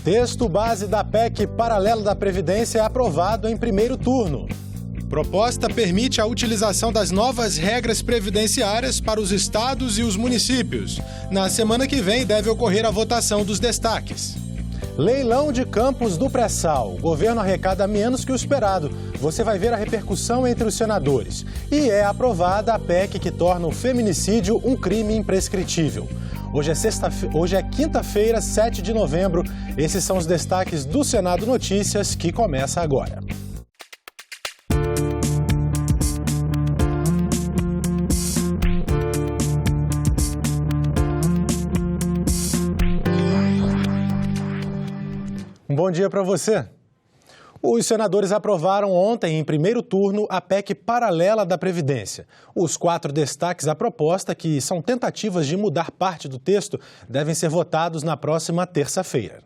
Texto base da PEC paralela da Previdência é aprovado em primeiro turno. Proposta permite a utilização das novas regras previdenciárias para os estados e os municípios. Na semana que vem deve ocorrer a votação dos destaques. Leilão de campos do pré-sal. O governo arrecada menos que o esperado. Você vai ver a repercussão entre os senadores. E é aprovada a PEC que torna o feminicídio um crime imprescritível. Hoje é quinta-feira, 7 de novembro. Esses são os destaques do Senado Notícias, que começa agora. Um bom dia para você. Os senadores aprovaram ontem, em primeiro turno, a PEC paralela da Previdência. Os 4 destaques da proposta, que são tentativas de mudar parte do texto, devem ser votados na próxima terça-feira.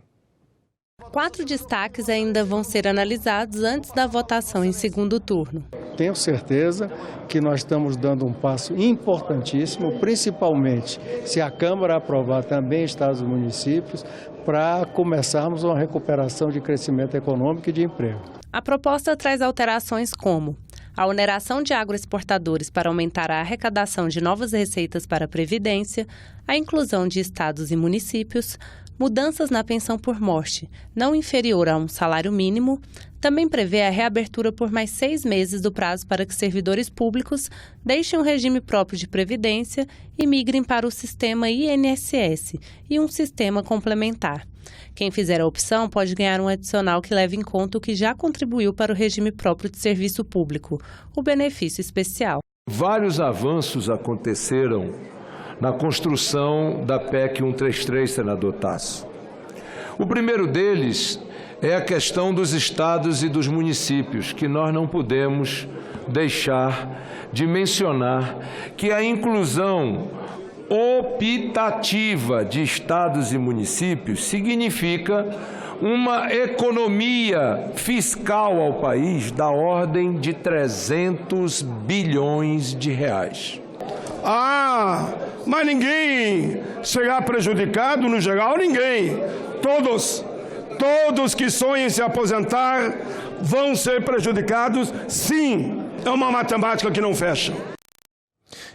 4 destaques ainda vão ser analisados antes da votação em segundo turno. Tenho certeza que nós estamos dando um passo importantíssimo, principalmente se a Câmara aprovar também estados e municípios, para começarmos uma recuperação de crescimento econômico e de emprego. A proposta traz alterações como a oneração de agroexportadores para aumentar a arrecadação de novas receitas para a Previdência, a inclusão de estados e municípios, mudanças na pensão por morte, não inferior a um salário mínimo, também prevê a reabertura por mais 6 meses do prazo para que servidores públicos deixem o regime próprio de previdência e migrem para o sistema INSS e um sistema complementar. Quem fizer a opção pode ganhar um adicional que leve em conta o que já contribuiu para o regime próprio de serviço público, o benefício especial. Vários avanços aconteceram na construção da PEC 133, senador Tasso. O primeiro deles é a questão dos estados e dos municípios, que nós não podemos deixar de mencionar que a inclusão optativa de estados e municípios significa uma economia fiscal ao país da ordem de 300 bilhões de reais. Mas ninguém será prejudicado no geral, ninguém. Todos que sonhem se aposentar vão ser prejudicados, sim. É uma matemática que não fecha.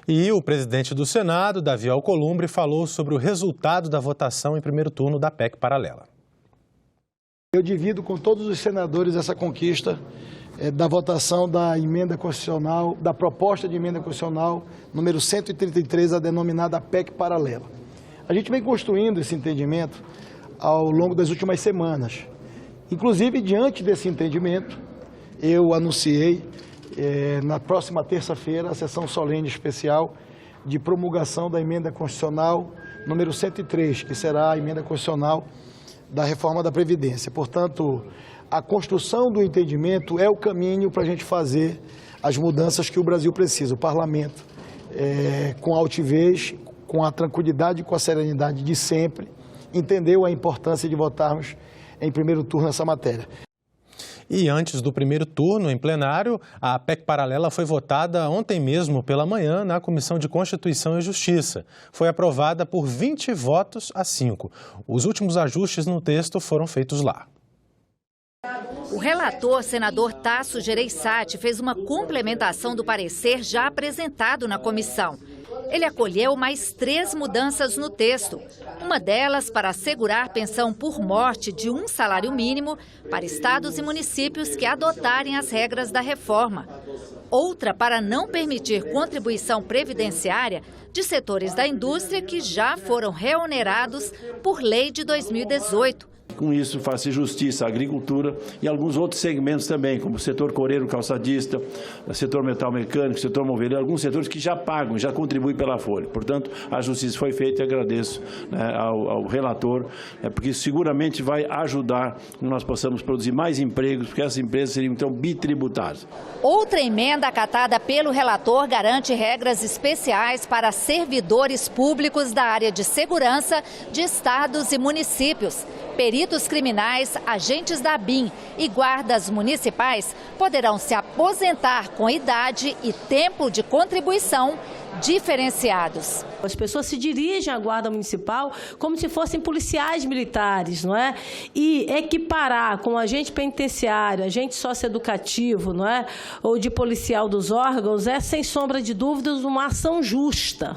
E o presidente do Senado, Davi Alcolumbre, falou sobre o resultado da votação em primeiro turno da PEC paralela. Eu divido com todos os senadores essa conquista da votação da emenda constitucional, da proposta de emenda constitucional número 133, a denominada PEC paralela. A gente vem construindo esse entendimento ao longo das últimas semanas. Inclusive, diante desse entendimento, eu anunciei na próxima terça-feira a sessão solene especial de promulgação da emenda constitucional número 103, que será a emenda constitucional da reforma da Previdência. Portanto, a construção do entendimento é o caminho para a gente fazer as mudanças que o Brasil precisa. O Parlamento, com a altivez, com a tranquilidade e com a serenidade de sempre, entendeu a importância de votarmos em primeiro turno essa matéria. E antes do primeiro turno, em plenário, a PEC paralela foi votada ontem mesmo pela manhã na Comissão de Constituição e Justiça. Foi aprovada por 20 votos a 5. Os últimos ajustes no texto foram feitos lá. O relator, senador Tasso Gereissati, fez uma complementação do parecer já apresentado na comissão. Ele acolheu mais 3 mudanças no texto. Uma delas para assegurar pensão por morte de um salário mínimo para estados e municípios que adotarem as regras da reforma. Outra para não permitir contribuição previdenciária de setores da indústria que já foram reonerados por lei de 2018. Com isso, faz-se justiça à agricultura e alguns outros segmentos também, como o setor coreiro calçadista, o setor metal mecânico, o setor moveleiro, alguns setores que já pagam, já contribuem pela folha. Portanto, a justiça foi feita e agradeço ao relator, porque isso seguramente vai ajudar que nós possamos produzir mais empregos, porque essas empresas seriam então bitributárias. Outra emenda acatada pelo relator garante regras especiais para servidores públicos da área de segurança de estados e municípios. Peritos criminais, agentes da ABIN e guardas municipais poderão se aposentar com idade e tempo de contribuição diferenciados. As pessoas se dirigem à Guarda Municipal como se fossem policiais militares, não é? E equiparar com agente penitenciário, agente socioeducativo, não é? Ou de policial dos órgãos é, sem sombra de dúvidas, uma ação justa.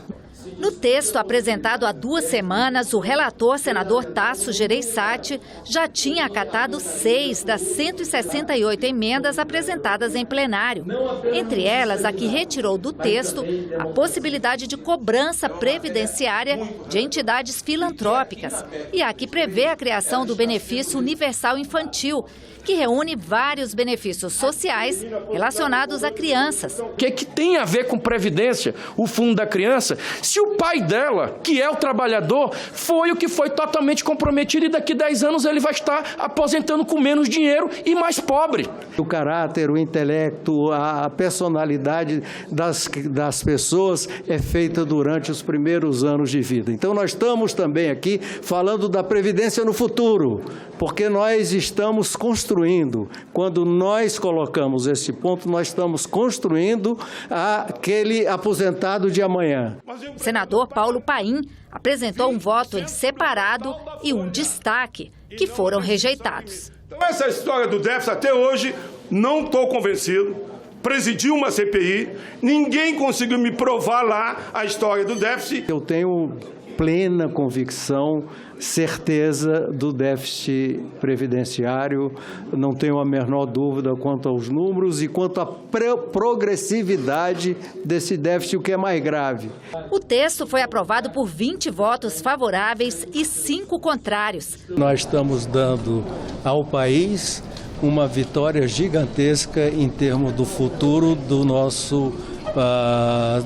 No texto apresentado há 2 semanas, o relator, senador Tasso Gereissati, já tinha acatado 6 das 168 emendas apresentadas em plenário. Entre elas, a que retirou do texto a possibilidade de cobrança previdenciária de entidades filantrópicas e a que prevê a criação do benefício universal infantil, que reúne vários benefícios sociais relacionados a crianças. O que tem a ver com previdência, o fundo da criança, se o pai dela, que é o trabalhador, foi o que foi totalmente comprometido e daqui 10 anos ele vai estar aposentando com menos dinheiro e mais pobre. O caráter, o intelecto, a personalidade das pessoas é feita durante os primeiros anos de vida. Então nós estamos também aqui falando da previdência no futuro, porque nós estamos construindo, quando nós colocamos esse ponto, nós estamos construindo aquele aposentado de amanhã. O senador Paulo Paim apresentou um voto em separado e um destaque, que foram rejeitados. Então, essa história do déficit, até hoje, não estou convencido. Presidi uma CPI, ninguém conseguiu me provar lá a história do déficit. Eu tenho plena convicção, certeza do déficit previdenciário, não tenho a menor dúvida quanto aos números e quanto à progressividade desse déficit, o que é mais grave. O texto foi aprovado por 20 votos favoráveis e 5 contrários. Nós estamos dando ao país uma vitória gigantesca em termos do futuro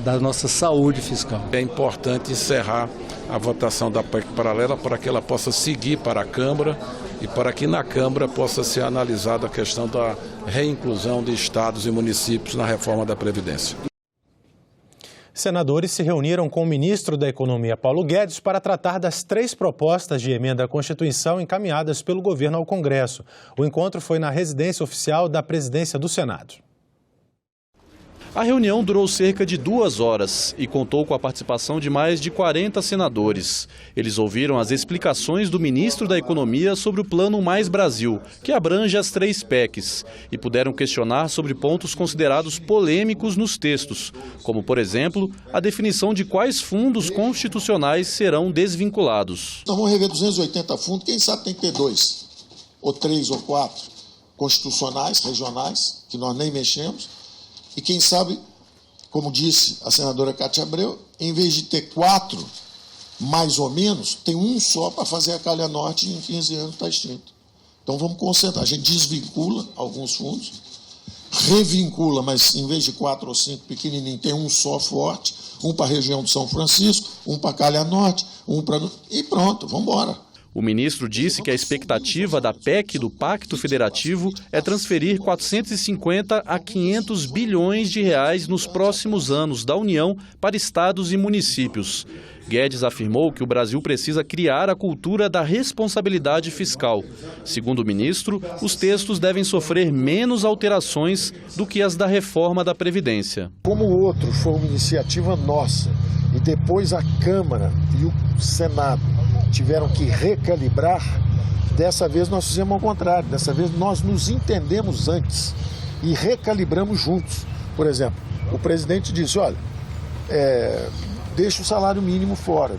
da nossa saúde fiscal. É importante encerrar a votação da PEC paralela para que ela possa seguir para a Câmara e para que na Câmara possa ser analisada a questão da reinclusão de estados e municípios na reforma da Previdência. Senadores se reuniram com o ministro da Economia, Paulo Guedes, para tratar das 3 propostas de emenda à Constituição encaminhadas pelo governo ao Congresso. O encontro foi na residência oficial da presidência do Senado. A reunião durou cerca de 2 horas e contou com a participação de mais de 40 senadores. Eles ouviram as explicações do ministro da Economia sobre o Plano Mais Brasil, que abrange as 3 PECs, e puderam questionar sobre pontos considerados polêmicos nos textos, como, por exemplo, a definição de quais fundos constitucionais serão desvinculados. Nós vamos rever 280 fundos, quem sabe tem que ter 2, ou 3 ou 4 constitucionais, regionais, que nós nem mexemos. E quem sabe, como disse a senadora Cátia Abreu, em vez de ter 4, mais ou menos, tem um só para fazer a Calha Norte e em 15 anos está extinto. Então vamos concentrar. A gente desvincula alguns fundos, revincula, mas em vez de 4 ou 5 pequenininhos, tem um só forte, um para a região de São Francisco, um para a Calha Norte, um para... E pronto, vamos embora. O ministro disse que a expectativa da PEC do Pacto Federativo é transferir 450 a 500 bilhões de reais nos próximos anos da União para estados e municípios. Guedes afirmou que o Brasil precisa criar a cultura da responsabilidade fiscal. Segundo o ministro, os textos devem sofrer menos alterações do que as da reforma da Previdência. Como o outro foi uma iniciativa nossa e depois a Câmara e o Senado tiveram que recalibrar, dessa vez nós fizemos ao contrário. Dessa vez nós nos entendemos antes e recalibramos juntos. Por exemplo, o presidente disse, olha, deixa o salário mínimo fora,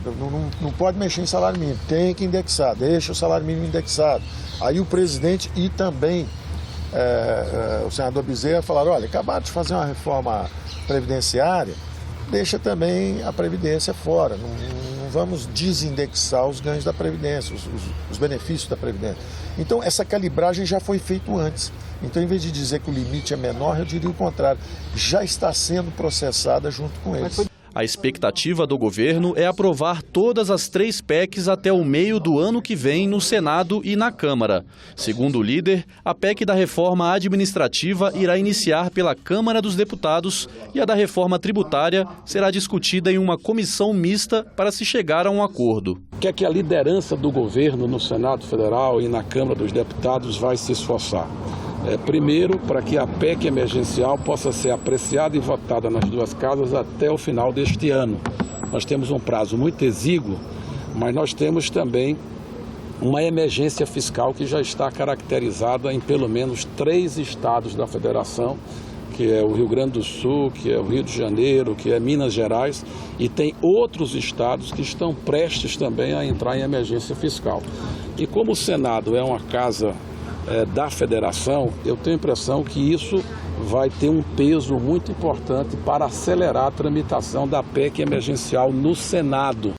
não pode mexer em salário mínimo, tem que indexar, deixa o salário mínimo indexado. Aí o presidente e também o senador Bezerra falaram, olha, acabaram de fazer uma reforma previdenciária, deixa também a Previdência fora, não vamos desindexar os ganhos da Previdência, os benefícios da Previdência. Então, essa calibragem já foi feita antes. Então, em vez de dizer que o limite é menor, eu diria o contrário, já está sendo processada junto com eles. A expectativa do governo é aprovar todas as 3 PECs até o meio do ano que vem no Senado e na Câmara. Segundo o líder, a PEC da reforma administrativa irá iniciar pela Câmara dos Deputados e a da reforma tributária será discutida em uma comissão mista para se chegar a um acordo. O que é que a liderança do governo no Senado Federal e na Câmara dos Deputados vai se esforçar? Primeiro, para que a PEC emergencial possa ser apreciada e votada nas duas casas até o final deste ano. Nós temos um prazo muito exíguo, mas nós temos também uma emergência fiscal que já está caracterizada em pelo menos 3 estados da federação, que é o Rio Grande do Sul, que é o Rio de Janeiro, que é Minas Gerais, e tem outros estados que estão prestes também a entrar em emergência fiscal. E como o Senado é uma casa da federação, eu tenho a impressão que isso vai ter um peso muito importante para acelerar a tramitação da PEC emergencial no Senado.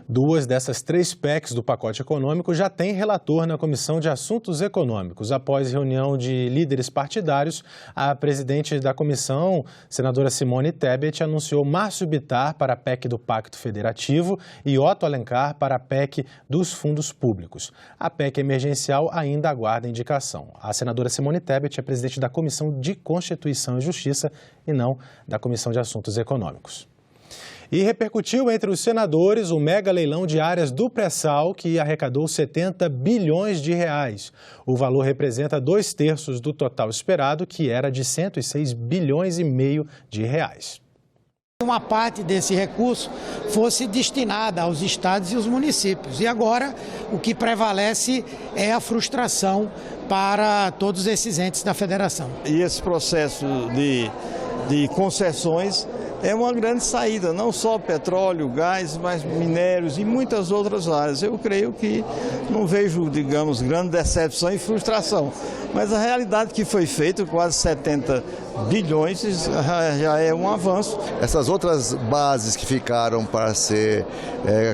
2 dessas 3 PECs do pacote econômico já têm relator na Comissão de Assuntos Econômicos. Após reunião de líderes partidários, a presidente da comissão, senadora Simone Tebet, anunciou Márcio Bittar para a PEC do Pacto Federativo e Otto Alencar para a PEC dos fundos públicos. A PEC emergencial ainda aguarda indicação. A senadora Simone Tebet é presidente da Comissão de Constituição e Justiça e não da Comissão de Assuntos Econômicos. E repercutiu entre os senadores o mega leilão de áreas do pré-sal, que arrecadou 70 bilhões de reais. O valor representa 2/3 do total esperado, que era de 106 bilhões e meio de reais. Uma parte desse recurso fosse destinada aos estados e os municípios. E agora o que prevalece é a frustração para todos esses entes da federação. E esse processo de concessões é uma grande saída, não só petróleo, gás, mas minérios e muitas outras áreas. Eu creio que não vejo, digamos, grande decepção e frustração. Mas a realidade que foi feita, quase 70 bilhões, já é um avanço. Essas outras bases que ficaram para ser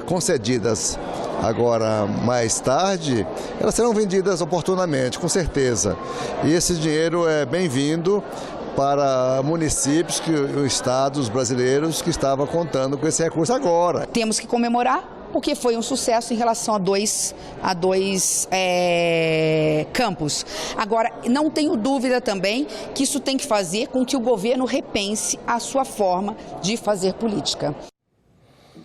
concedidas agora mais tarde, elas serão vendidas oportunamente, com certeza. E esse dinheiro é bem-vindo para municípios, estados brasileiros que estavam contando com esse recurso agora. Temos que comemorar, porque foi um sucesso em relação a dois campos. Agora, não tenho dúvida também que isso tem que fazer com que o governo repense a sua forma de fazer política.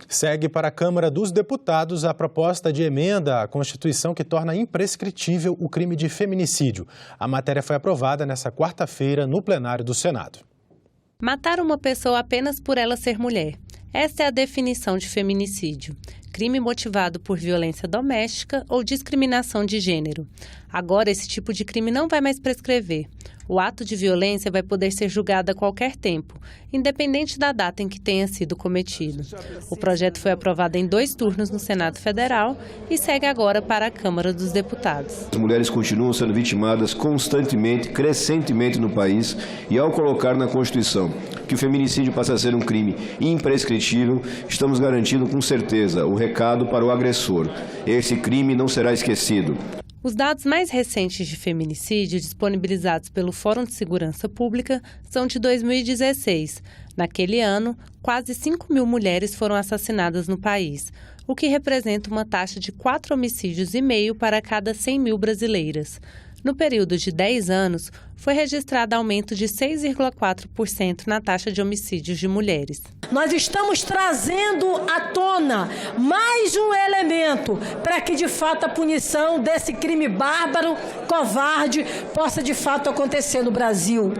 Segue para a Câmara dos Deputados a proposta de emenda à Constituição que torna imprescritível o crime de feminicídio. A matéria foi aprovada nesta quarta-feira no plenário do Senado. Matar uma pessoa apenas por ela ser mulher. Esta é a definição de feminicídio. Crime motivado por violência doméstica ou discriminação de gênero. Agora, esse tipo de crime não vai mais prescrever. O ato de violência vai poder ser julgado a qualquer tempo, independente da data em que tenha sido cometido. O projeto foi aprovado em 2 turnos no Senado Federal e segue agora para a Câmara dos Deputados. As mulheres continuam sendo vitimadas constantemente, crescentemente no país, e ao colocar na Constituição que o feminicídio passa a ser um crime imprescritível, estamos garantindo com certeza o recado para o agressor. Esse crime não será esquecido. Os dados mais recentes de feminicídio disponibilizados pelo Fórum de Segurança Pública são de 2016. Naquele ano, quase 5.000 mulheres foram assassinadas no país, o que representa uma taxa de 4 homicídios e meio para cada 100.000 brasileiras. No período de 10 anos, foi registrado aumento de 6,4% na taxa de homicídios de mulheres. Nós estamos trazendo à tona mais um elemento para que, de fato, a punição desse crime bárbaro, covarde, possa, de fato, acontecer no Brasil.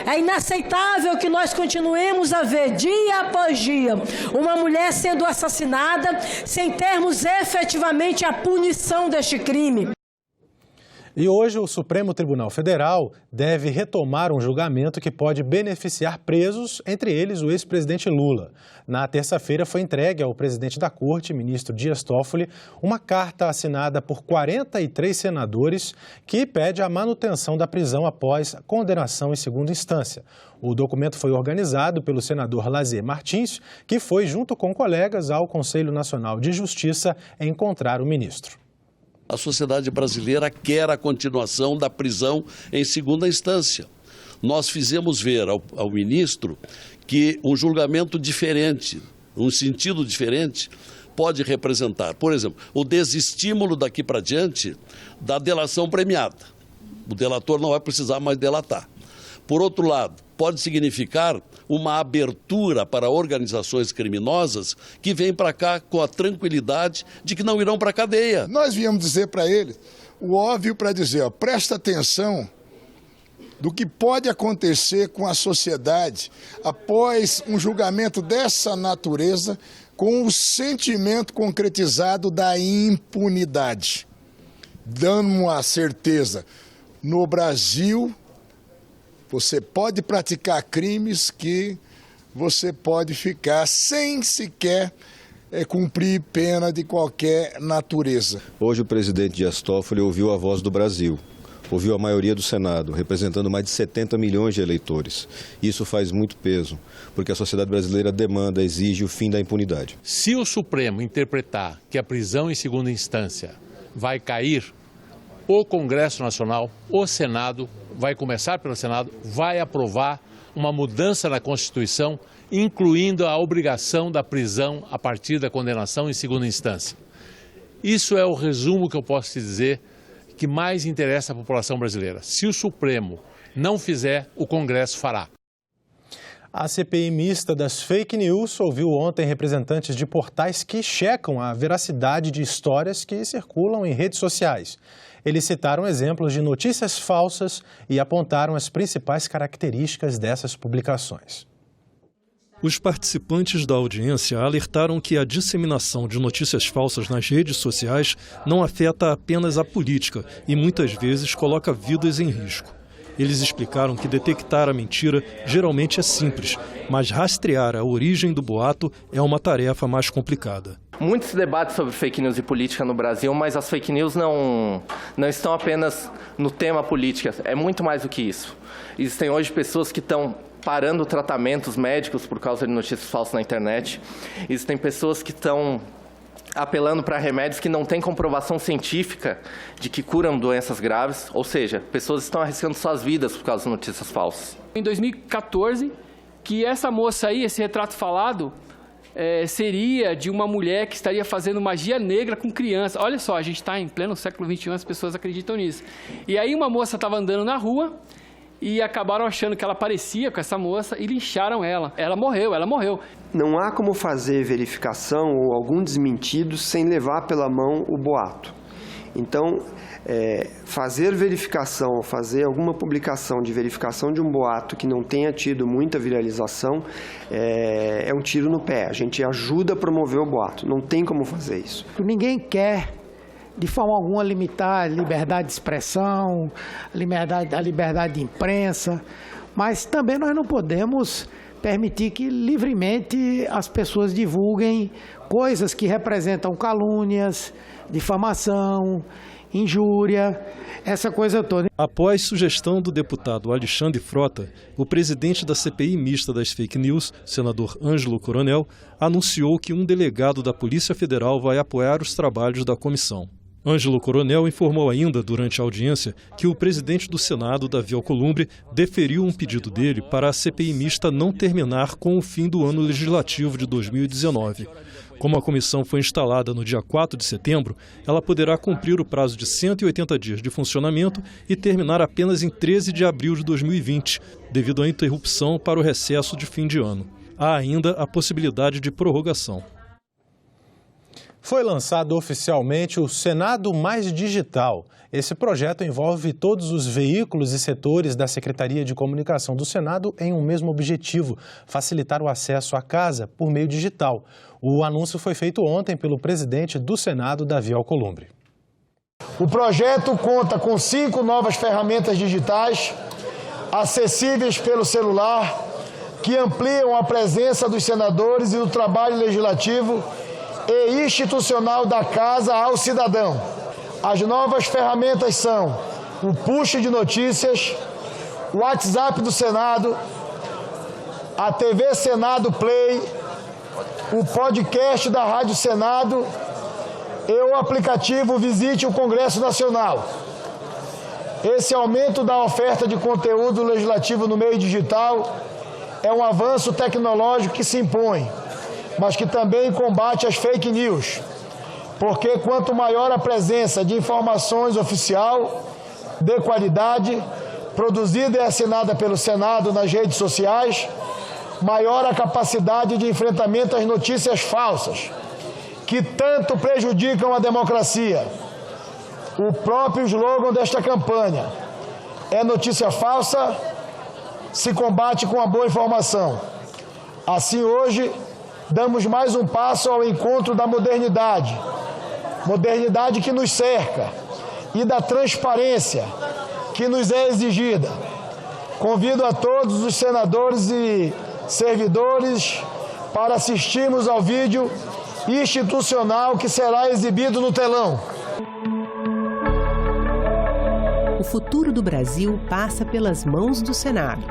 É inaceitável que nós continuemos a ver, dia após dia, uma mulher sendo assassinada sem termos efetivamente a punição deste crime. E hoje o Supremo Tribunal Federal deve retomar um julgamento que pode beneficiar presos, entre eles o ex-presidente Lula. Na terça-feira foi entregue ao presidente da Corte, ministro Dias Toffoli, uma carta assinada por 43 senadores que pede a manutenção da prisão após condenação em segunda instância. O documento foi organizado pelo senador Lazier Martins, que foi, junto com colegas, ao Conselho Nacional de Justiça encontrar o ministro. A sociedade brasileira quer a continuação da prisão em segunda instância. Nós fizemos ver ao ministro que um julgamento diferente, um sentido diferente, pode representar, por exemplo, o desestímulo daqui para diante da delação premiada. O delator não vai precisar mais delatar. Por outro lado, pode significar uma abertura para organizações criminosas que vêm para cá com a tranquilidade de que não irão para a cadeia. Nós viemos dizer para ele o óbvio para dizer, presta atenção do que pode acontecer com a sociedade após um julgamento dessa natureza, com o sentimento concretizado da impunidade, dando a certeza, no Brasil, você pode praticar crimes que você pode ficar sem sequer cumprir pena de qualquer natureza. Hoje o presidente Dias Toffoli ouviu a voz do Brasil, ouviu a maioria do Senado, representando mais de 70 milhões de eleitores. Isso faz muito peso, porque a sociedade brasileira demanda, exige o fim da impunidade. Se o Supremo interpretar que a prisão em segunda instância vai cair, o Congresso Nacional, o Senado, vai começar pelo Senado, vai aprovar uma mudança na Constituição, incluindo a obrigação da prisão a partir da condenação em segunda instância. Isso é o resumo que eu posso te dizer que mais interessa à população brasileira. Se o Supremo não fizer, o Congresso fará. A CPI mista das fake news ouviu ontem representantes de portais que checam a veracidade de histórias que circulam em redes sociais. Eles citaram exemplos de notícias falsas e apontaram as principais características dessas publicações. Os participantes da audiência alertaram que a disseminação de notícias falsas nas redes sociais não afeta apenas a política e muitas vezes coloca vidas em risco. Eles explicaram que detectar a mentira geralmente é simples, mas rastrear a origem do boato é uma tarefa mais complicada. Muitos debates sobre fake news e política no Brasil, mas as fake news não estão apenas no tema política, é muito mais do que isso. Existem hoje pessoas que estão parando tratamentos médicos por causa de notícias falsas na internet. Existem pessoas que estão apelando para remédios que não têm comprovação científica de que curam doenças graves, ou seja, pessoas estão arriscando suas vidas por causa de notícias falsas. Em 2014, que essa moça aí, esse retrato falado, seria de uma mulher que estaria fazendo magia negra com criança. Olha só, a gente está em pleno século XXI, as pessoas acreditam nisso. E aí uma moça estava andando na rua e acabaram achando que ela parecia com essa moça e lincharam ela. Ela morreu. Não há como fazer verificação ou algum desmentido sem levar pela mão o boato. Então, fazer verificação, fazer alguma publicação de verificação de um boato que não tenha tido muita viralização é um tiro no pé. A gente ajuda a promover o boato, não tem como fazer isso. Ninguém quer, de forma alguma, limitar a liberdade de expressão, a liberdade de imprensa, mas também nós não podemos permitir que livremente as pessoas divulguem coisas que representam calúnias, difamação, injúria, essa coisa toda. Após sugestão do deputado Alexandre Frota, o presidente da CPI mista das fake news, senador Ângelo Coronel, anunciou que um delegado da Polícia Federal vai apoiar os trabalhos da comissão. Ângelo Coronel informou ainda, durante a audiência, que o presidente do Senado, Davi Alcolumbre, deferiu um pedido dele para a CPI mista não terminar com o fim do ano legislativo de 2019. Como a comissão foi instalada no dia 4 de setembro, ela poderá cumprir o prazo de 180 dias de funcionamento e terminar apenas em 13 de abril de 2020, devido à interrupção para o recesso de fim de ano. Há ainda a possibilidade de prorrogação. Foi lançado oficialmente o Senado Mais Digital. Esse projeto envolve todos os veículos e setores da Secretaria de Comunicação do Senado em um mesmo objetivo: facilitar o acesso à casa por meio digital. O anúncio foi feito ontem pelo presidente do Senado, Davi Alcolumbre. O projeto conta com 5 novas ferramentas digitais acessíveis pelo celular, que ampliam a presença dos senadores e do trabalho legislativo e institucional da Casa ao cidadão. As novas ferramentas são o push de notícias, o WhatsApp do Senado, a TV Senado Play, o podcast da Rádio Senado e o aplicativo Visite o Congresso Nacional. Esse aumento da oferta de conteúdo legislativo no meio digital é um avanço tecnológico que se impõe, mas que também combate as fake news, porque quanto maior a presença de informações oficial, de qualidade, produzida e assinada pelo Senado nas redes sociais, maior a capacidade de enfrentamento às notícias falsas, que tanto prejudicam a democracia. O próprio slogan desta campanha, é notícia falsa, se combate com a boa informação. Assim, hoje, damos mais um passo ao encontro da modernidade que nos cerca, e da transparência que nos é exigida. Convido a todos os senadores e servidores para assistirmos ao vídeo institucional que será exibido no telão. O futuro do Brasil passa pelas mãos do Senado.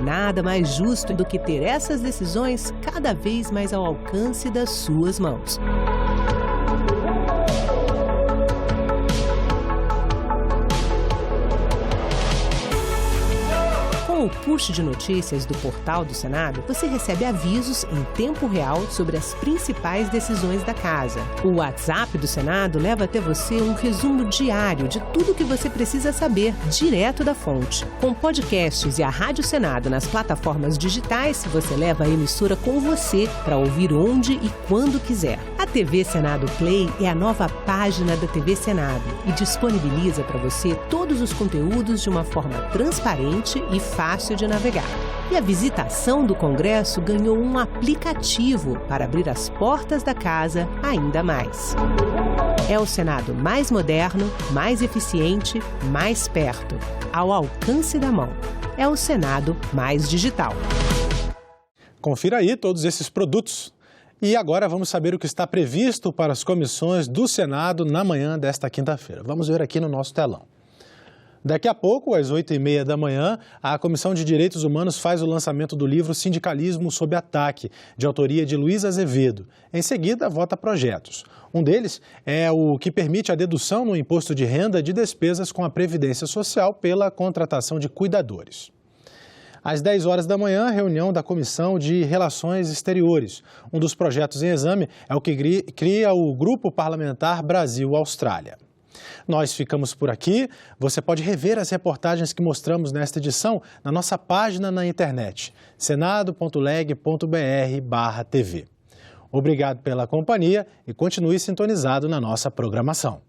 Nada mais justo do que ter essas decisões cada vez mais ao alcance das suas mãos. Com o push de notícias do portal do Senado, você recebe avisos em tempo real sobre as principais decisões da casa. O WhatsApp do Senado leva até você um resumo diário de tudo o que você precisa saber, direto da fonte. Com podcasts e a Rádio Senado nas plataformas digitais, você leva a emissora com você para ouvir onde e quando quiser. A TV Senado Play é a nova página da TV Senado e disponibiliza para você todos os conteúdos de uma forma transparente e fácil de navegar. E a visitação do Congresso ganhou um aplicativo para abrir as portas da casa ainda mais. É o Senado mais moderno, mais eficiente, mais perto, ao alcance da mão. É o Senado mais digital. Confira aí todos esses produtos. E agora vamos saber o que está previsto para as comissões do Senado na manhã desta quinta-feira. Vamos ver aqui no nosso telão. Daqui a pouco, às 8h30 da manhã, a Comissão de Direitos Humanos faz o lançamento do livro Sindicalismo sob Ataque, de autoria de Luiz Azevedo. Em seguida, vota projetos. Um deles é o que permite a dedução no imposto de renda de despesas com a Previdência Social pela contratação de cuidadores. Às 10 horas da manhã, reunião da Comissão de Relações Exteriores. Um dos projetos em exame é o que cria o Grupo Parlamentar Brasil-Austrália. Nós ficamos por aqui. Você pode rever as reportagens que mostramos nesta edição na nossa página na internet, senado.leg.br/TV. Obrigado pela companhia e continue sintonizado na nossa programação.